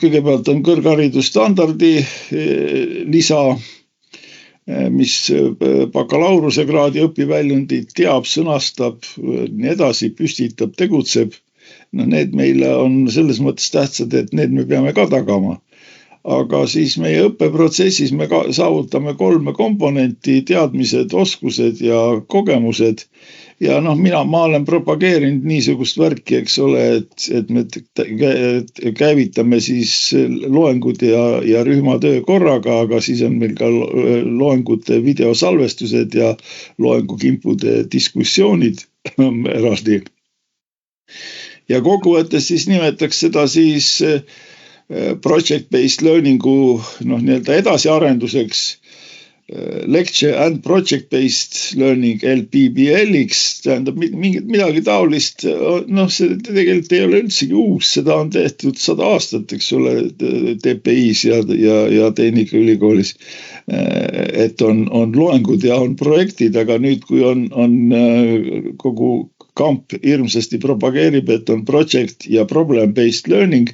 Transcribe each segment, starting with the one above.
Kõigepealt on kõrgharidusstandardi lisa, mis bakalaureusekraadi õpiväljundid teab, sõnastab, nii edasi, püstitab, tegutseb. No need meile on selles mõttes tähtsad, et need me peame ka tagama. Aga siis meie õppeprotsessis me saavutame 3 komponenti, teadmised, oskused ja kogemused. Ja ma olen propageerinud niisugust värki, eks ole, et me käivitame siis loengud ja rühmatöö korraga, aga siis on meil ka loengute videosalvestused ja loengukimpude diskussioonid eraldi. Ja kokkuvõttes siis nimetaks seda siis project-based learningu edasiarenduseks, lecture and project-based learning LPBL-iks, tähendab midagi taolist, see tegelikult ei ole üldsegi uus, seda on tehtud 100 aastat, eks ole, TPI-s ja Tehnikaülikoolis, et on loengud ja on projektid, aga nüüd, kui on kogu kamp hirmsasti propageerib, et on project ja problem-based learning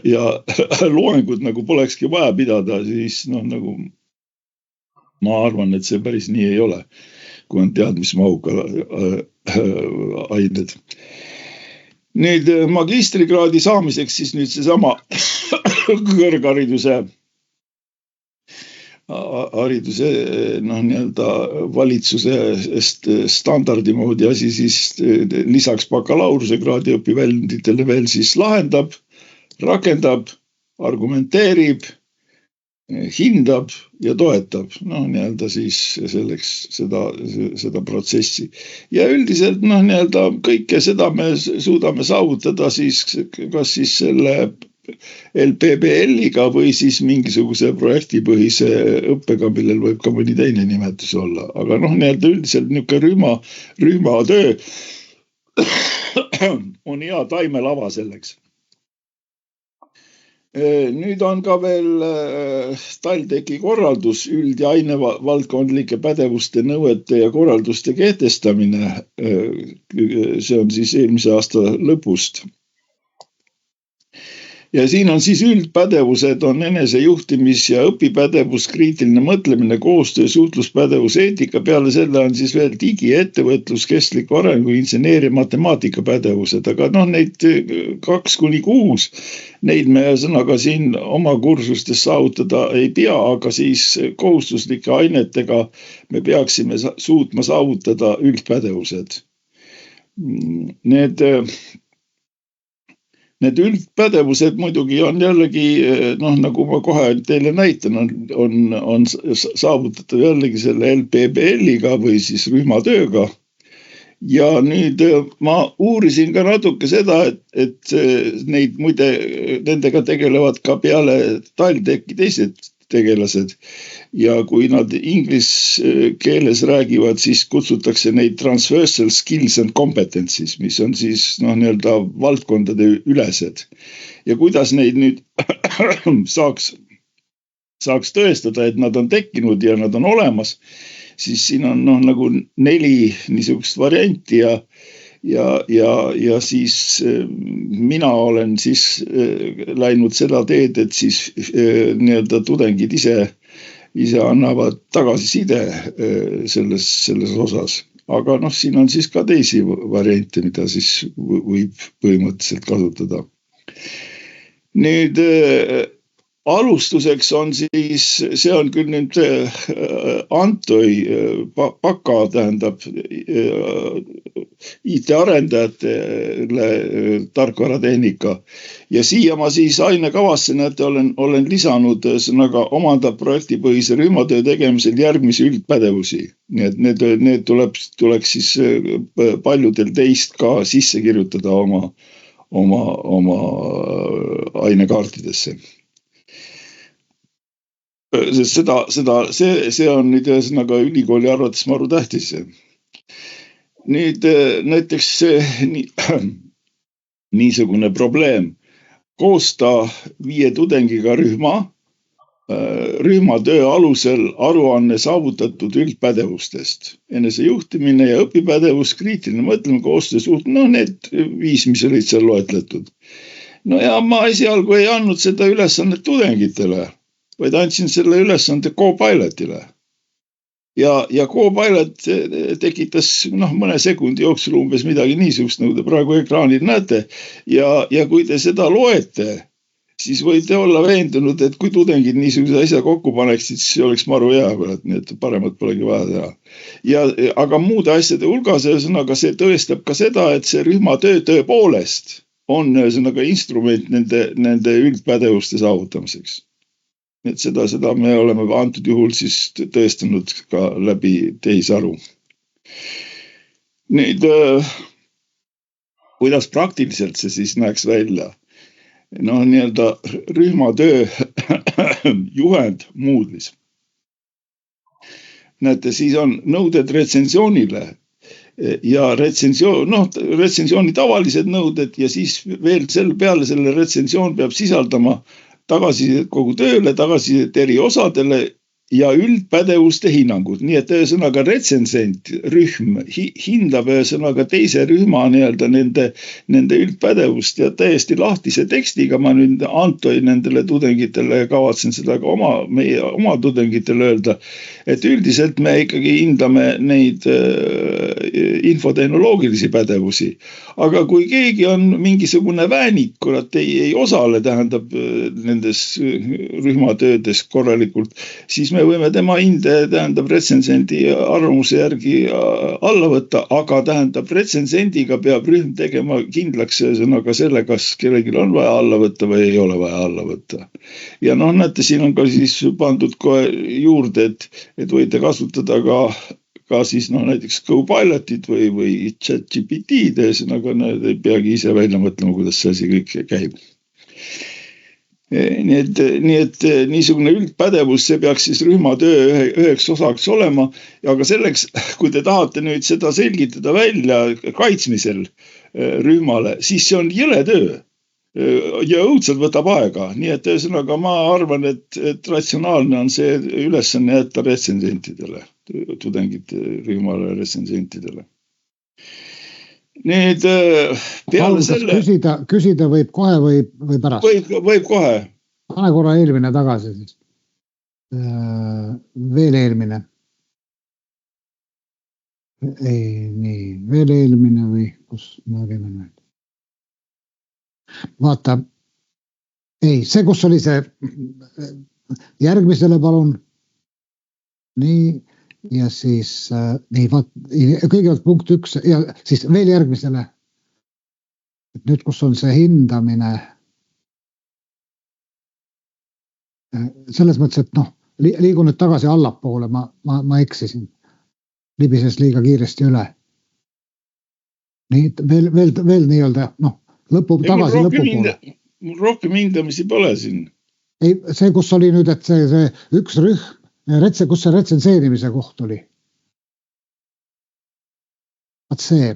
ja loengud nagu polekski vaja pidada, siis nagu ma arvan, et see päris nii ei ole, kui on teadmismahuka ained. Nüüd magistrikraadi saamiseks siis nüüd seesama kõrghariduse valitsuse standardi moodi asi siis lisaks bakalaureuse õpiväljunditele veel siis lahendab, rakendab, argumenteerib, hindab ja toetab, siis selleks seda protsessi. Ja üldiselt kõike seda me suudame saavutada siis kas siis selle LPBL-iga või siis mingisuguse projektipõhise õppega, millel võib ka mõni teine nimetus olla. Aga üldiselt niisugune rühmatöö on hea taimelava selleks. Nüüd on ka veel TalTechi korraldus üld- ja ainevaldkondlike pädevuste, nõuete ja korralduste kehtestamine. See on siis eelmise aasta lõpust. Ja siin on siis üldpädevused, on enesejuhtimis- ja õpipädevus, kriitiline mõtlemine, koostöö, suhtluspädevus, eetika. Peale selle on siis veel digi, ettevõtlus, kestliku arengu, inseneeria, matemaatika pädevused. Aga neid 2-6, neid me sõnaga siin oma kursustes saavutada ei pea, aga siis kohustuslike ainetega me peaksime suutma saavutada üldpädevused. Need üldpädevused muidugi on jällegi, nagu ma kohe teile näitan, on saavutatud jällegi selle LPBL-iga või siis rühmatööga. Ja nüüd ma uurisin ka natuke seda, et neid muide, nendega tegelevad ka peale TalTechi teised tegelased. Ja kui nad inglise keeles räägivad, siis kutsutakse neid transversal skills and competencies, mis on siis valdkondade ülesed. Ja kuidas neid nüüd saaks tõestada, et nad on tekkinud ja nad on olemas, siis siin on nagu 4 niisugust varianti ja siis mina olen siis läinud seda teed, et siis tudengid ise annavad tagasiside selles osas. Aga siin on siis ka teisi variante, mida siis võib põhimõtteliselt kasutada. Nüüd alustuseks on siis, see on küll nüüd Antoi Baka, tähendab IT-arendajatele tarkvaratehnika. Ja siia ma siis ainekavasse näete, olen lisanud omandab projektipõhise rühmatöö tegemisel järgmisi üldpädevusi. Nii et need tuleks siis paljudel teist ka sisse kirjutada oma ainekaartidesse. See on nüüd ühesõnaga ülikooli arvates maru tähtis. Nüüd näiteks niisugune probleem. Koosta 5 tudengiga rühmatöö alusel aruanne saavutatud üldpädevustest. Enesejuhtimine ja õpipädevus, kriitiline mõtlemine, koostöö suht, need 5, mis olid seal loetletud. No ja ma esialgu ei andnud seda ülesannet tudengitele, vaid andsin selle ülesande Copilotile. Ja Copilot tekitas mõne sekundi jooksul umbes midagi niisugust, nagu te praegu ekraanil näete. Ja kui te seda loete, siis võite olla veendunud, et kui tudengid niisuguse asja kokku paneksid, siis see oleks maru hea, nii et paremat polegi vaja teha. Aga muude asjade hulgas, ühesõnaga see tõestab ka seda, et see rühmatöö tõepoolest on ühesõnaga instrument nende üldpädevuste saavutamiseks. Et seda me oleme antud juhul siis tõestanud ka läbi tehisaru. Nüüd, kuidas praktiliselt see siis näeks välja? Nii-öelda rühmatöö juhend Moodle'is. Näete, siis on nõuded retsensioonile ja retsensiooni tavalised nõuded ja siis veel peale selle retsensioon peab sisaldama tagasisidet kogu tööle, tagasisidet eri osadele ja üldpädevuste hinnangud. Nii et ühesõnaga retsensent rühm hindab ühesõnaga teise rühma nende üldpädevust ja täiesti lahtise tekstiga. Ma nüüd Antoi nendele tudengitele kavatsen seda ka oma tudengitele öelda, et üldiselt me ikkagi hindame neid infotehnoloogilisi pädevusi. Aga kui keegi on mingisugune väänik, kurat ei osale, tähendab nendes rühmatöödes korralikult, siis me võime tema hinde, tähendab retsensendi arvamuse järgi alla võtta, aga tähendab retsensendiga peab rühm tegema kindlaks sõnaga selle, kas kellelgi on vaja alla võtta või ei ole vaja alla võtta. Ja näete, siin on ka siis pandud kohe juurde, et võite kasutada ka siis näiteks Copilotit või ChatGPT-d, ühesõnaga ei peagi ise välja mõtlema, kuidas see asi kõik käib. Nii et niisugune üldpädevus, see peaks siis rühmatöö üheks osaks olema. Aga selleks, kui te tahate nüüd seda selgitada välja kaitsmisel rühmale, siis see on jõle töö ja õudselt võtab aega. Nii et ühesõnaga ma arvan, et ratsionaalne on see ülesanne jätta retsensentidele, tudengite rühmale retsensentidele. Nüüd peale selle... Küsida võib kohe või pärast? Võib kohe. Pane korra eelmine tagasi siis. Veel eelmine. Veel eelmine või kus nägime nüüd? Vaata. See kus oli see järgmisele palun. Nii. Ja siis kõigepealt punkt 1 ja siis veel järgmisele. Et nüüd, kus on see hindamine, selles mõttes, et liigu nüüd tagasi allapoole, ma eksisin. Libises liiga kiiresti üle. Nii, veel nii-öelda, tagasi lõpupoole. Mul rohkem hindamisi pole siin. Ei, see, kus oli nüüd, et see üks rühm, kus see retsenseerimise koht oli? Vaat see.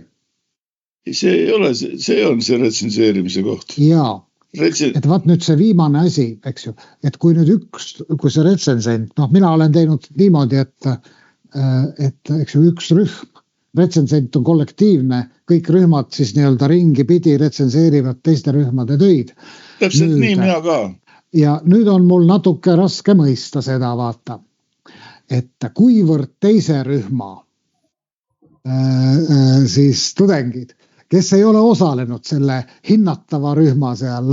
See ei ole, see on see retsenseerimise koht. Jaa, et vaat nüüd see viimane asi, eks ju, et kui nüüd kui see retsensent, mina olen teinud niimoodi, et eks ju üks rühm, retsensent on kollektiivne, kõik rühmad siis nii-öelda ringi pidi retsenseerivad teiste rühmade töid. Täpselt nüüd, nii mina ka. Ja nüüd on mul natuke raske mõista seda, vaata. Et kuivõrd teise rühma siis tudengid, kes ei ole osalenud selle hinnatava rühma seal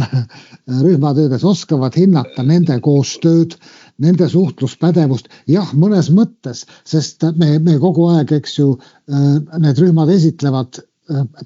rühmatöödes, oskavad hinnata nende koostööd, nende suhtluspädevust. Jah, mõnes mõttes, sest me kogu aeg, eks ju, need rühmad esitlevad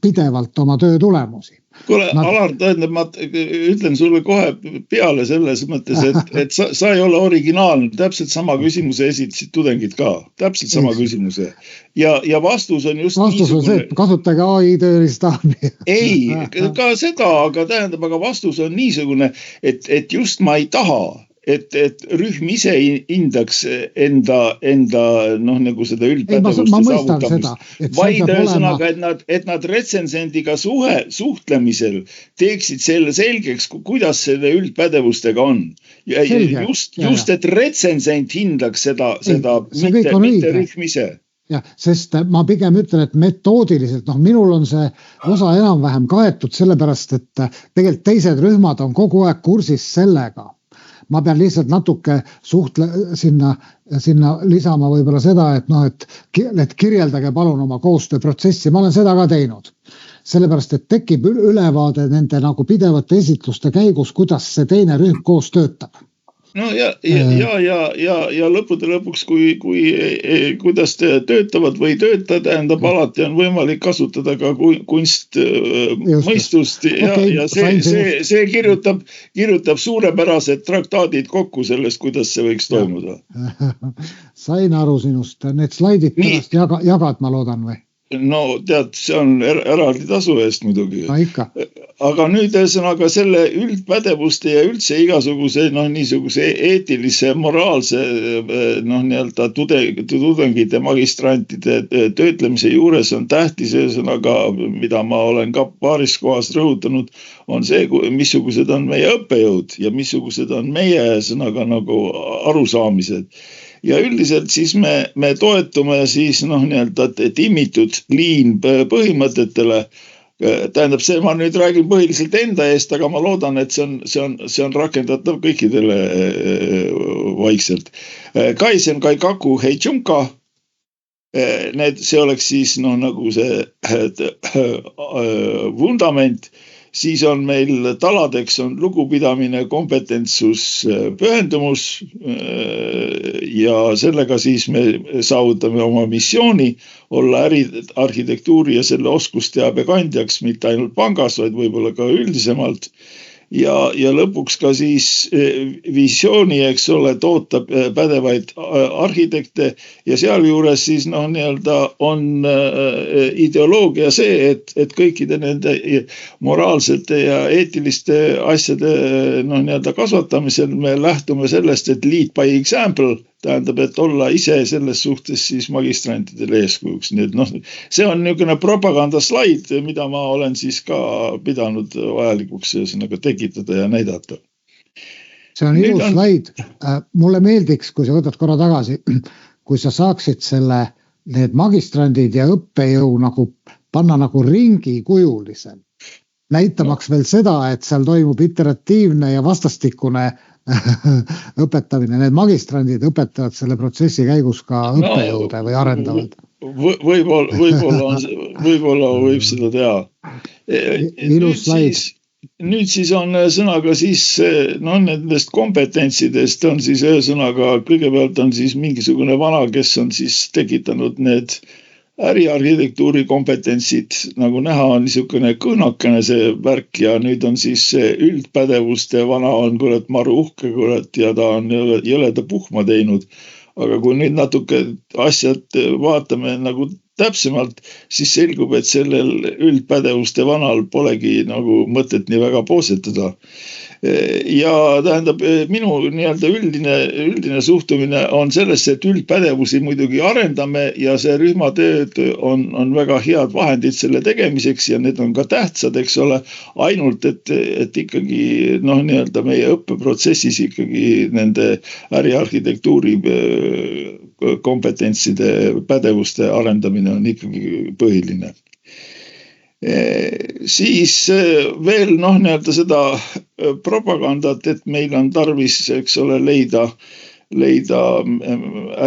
pidevalt oma töö tulemusi. Kuule, Alar, tähendab, ma ütlen sulle kohe peale selles mõttes, et sa ei ole originaalne, täpselt sama küsimuse esitasid tudengid ka, täpselt sama küsimuse. Ja vastus on just vastus on see, et kasutage AI tööriistami. Ei, ka seda, aga tähendab, aga vastus on niisugune, et just ma ei taha, et rühm ise hindaks enda nagu seda üldpädevuste saavutamist. Vaid ühesõnaga, et nad retsensendiga suhtlemisel teeksid selle selgeks, kuidas selle üldpädevustega on. Just, et retsensent hindaks seda mitte rühm ise. Ja, sest ma pigem ütlen, et metoodiliselt, minul on see osa enam-vähem kaetud sellepärast, et tegelikult teised rühmad on kogu aeg kursis sellega. Ma pean lihtsalt natuke sinna lisama võib-olla seda, et kirjeldage palun oma koostööprotsessi. Ma olen seda ka teinud. Sellepärast, et tekib ülevaade nende nagu pidevate esitluste käigus, kuidas see teine rühm koos töötab. No ja lõppude lõpuks, kuidas te töötavad või tööta, tähendab, alati on võimalik kasutada ka kunstmõistust ja see kirjutab suurepärased traktaadid kokku sellest, kuidas see võiks toimuda. Sain aru sinust. Need slaidid pärast jagad, ma loodan või? No tead, see on eraldi tasu eest muidugi. No ikka. Aga nüüd ühesõnaga selle üldpädevuste ja üldse igasuguse niisuguse eetilise, moraalse nii-öelda tudengite, magistrantide töötlemise juures on tähtis ühesõnaga, mida ma olen ka paaris kohas rõhutanud, on see, missugused on meie õppejõud ja missugused on meie ühesõnaga nagu arusaamised. Ja üldiselt siis me toetume siis nii-öelda timmitud liin põhimõtetele. Tähendab, see ma nüüd räägin põhiliselt enda eest, aga ma loodan, et see on rakendatav kõikidele vaikselt. Kaizen, kaikaku, heitšunka. See oleks siis nagu see vundament. Siis on meil taladeks on lugupidamine, kompetentsus, pühendumus ja sellega siis me saavutame oma missiooni olla äriarhitektuuri ja selle oskusteabe kandjaks mitte ainult pangas, vaid võib-olla ka üldisemalt. Ja lõpuks ka siis visiooni, eks ole, toota pädevaid arhitekte ja seal juures siis nii-öelda on ideoloogia see, et kõikide nende moraalsete ja eetiliste asjade nii-öelda kasvatamisel me lähtume sellest, et lead by example, tähendab, et olla ise selles suhtes siis magistrantidele eeskujuks. Nii et see on niisugune propagandaslaid, mida ma olen siis ka pidanud vajalikuks tekitada ja näidata. See on ilus slaid. Mulle meeldiks, kui sa võtad korra tagasi, kui sa saaksid need magistrandid ja õppejõu nagu panna nagu ringi kujulisel. Näitamaks veel seda, et seal toimub iteratiivne ja vastastikune õpetamine. Need magistrandid õpetavad selle protsessi käigus ka õppejõude või arendavad. Võib-olla võib seda teha. Ilus slaid. Nüüd siis on sõnaga siis, nendest kompetentsidest on siis sõnaga, kõigepealt on siis mingisugune vana, kes on siis tekitanud need äriarhitektuuri kompetentsid, nagu näha on niisugune kõhnakene see värk ja nüüd on siis see üldpädevuste vana on maru uhke ja ta on jõleda puhma teinud. Aga kui nüüd natuke asjad vaatame nagu täpsemalt, siis selgub, et sellel üldpädevuste vanal polegi nagu mõtet nii väga poosetada. Ja tähendab, minu nii-öelda üldine suhtumine on sellesse, et üldpädevusi muidugi arendame ja see rühmatööd on väga head vahendid selle tegemiseks ja need on ka tähtsad, eks ole, ainult, et ikkagi nii-öelda meie õppeprotsessis ikkagi nende äriarhitektuuri kompetentside pädevuste arendamine on ikkagi põhiline. Siis veel nii-öelda seda propagandat, et meil on tarvis, eks ole, leida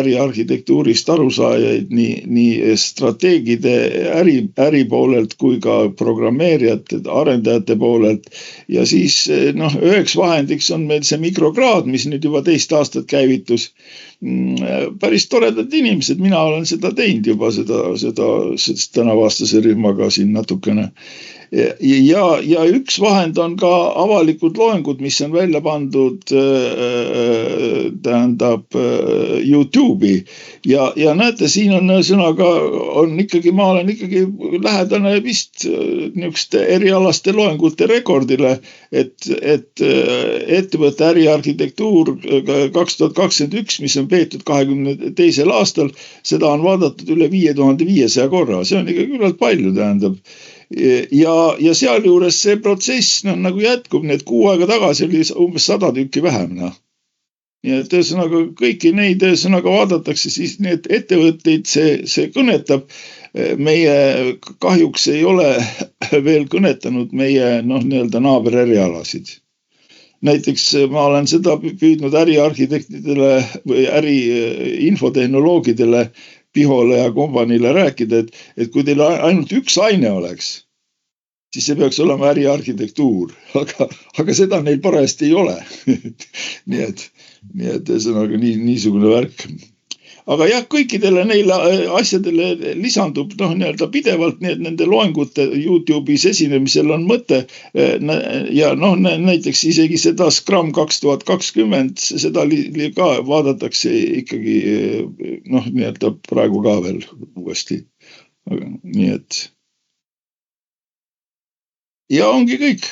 äriarhitektuurist arusaajaid nii strateegide äri poolelt kui ka programmeerijate, arendajate poolelt. Ja siis üheks vahendiks on meil see mikrokraad, mis nüüd juba 2 aastat käivitus. Päris toredad inimesed, mina olen seda teinud juba seda tänavaastase rühmaga siin natukene. Ja üks vahend on ka avalikud loengud, mis on välja pandud tähendab YouTube'i ja näete, siin on sõnaga ma olen ikkagi lähedane vist niisuguste erialaste loengute rekordile, et ettevõtte äriarhitektuur 2021, mis on peetud 22. aastal, seda on vaadatud üle 5500 korra, see on ikka küllalt palju, tähendab. Ja seal juures see protsess nagu jätkub, need 6 aega tagasi oli umbes 100 tükki vähem. Nii et ühesõnaga kõiki neid ühesõnaga vaadatakse, siis need ettevõtteid see kõnetab. Meie kahjuks ei ole veel kõnetanud meie nii-öelda naabererialasid. Näiteks ma olen seda püüdnud äriarhitektidele või äriinfotehnoloogidele, Pihole ja kompanile rääkida, et kui teil ainult üks aine oleks, siis see peaks olema äriarhitektuur, aga seda neil parajasti ei ole. nii et ühesõnaga niisugune värk. Aga jah, kõikidele neile asjadele lisandub nii-öelda pidevalt, nii et nende loengute YouTube'is esinemisel on mõte ja näiteks isegi seda Scrum 2020, seda ka vaadatakse ikkagi nii-öelda praegu ka veel uuesti. Nii et ja ongi kõik.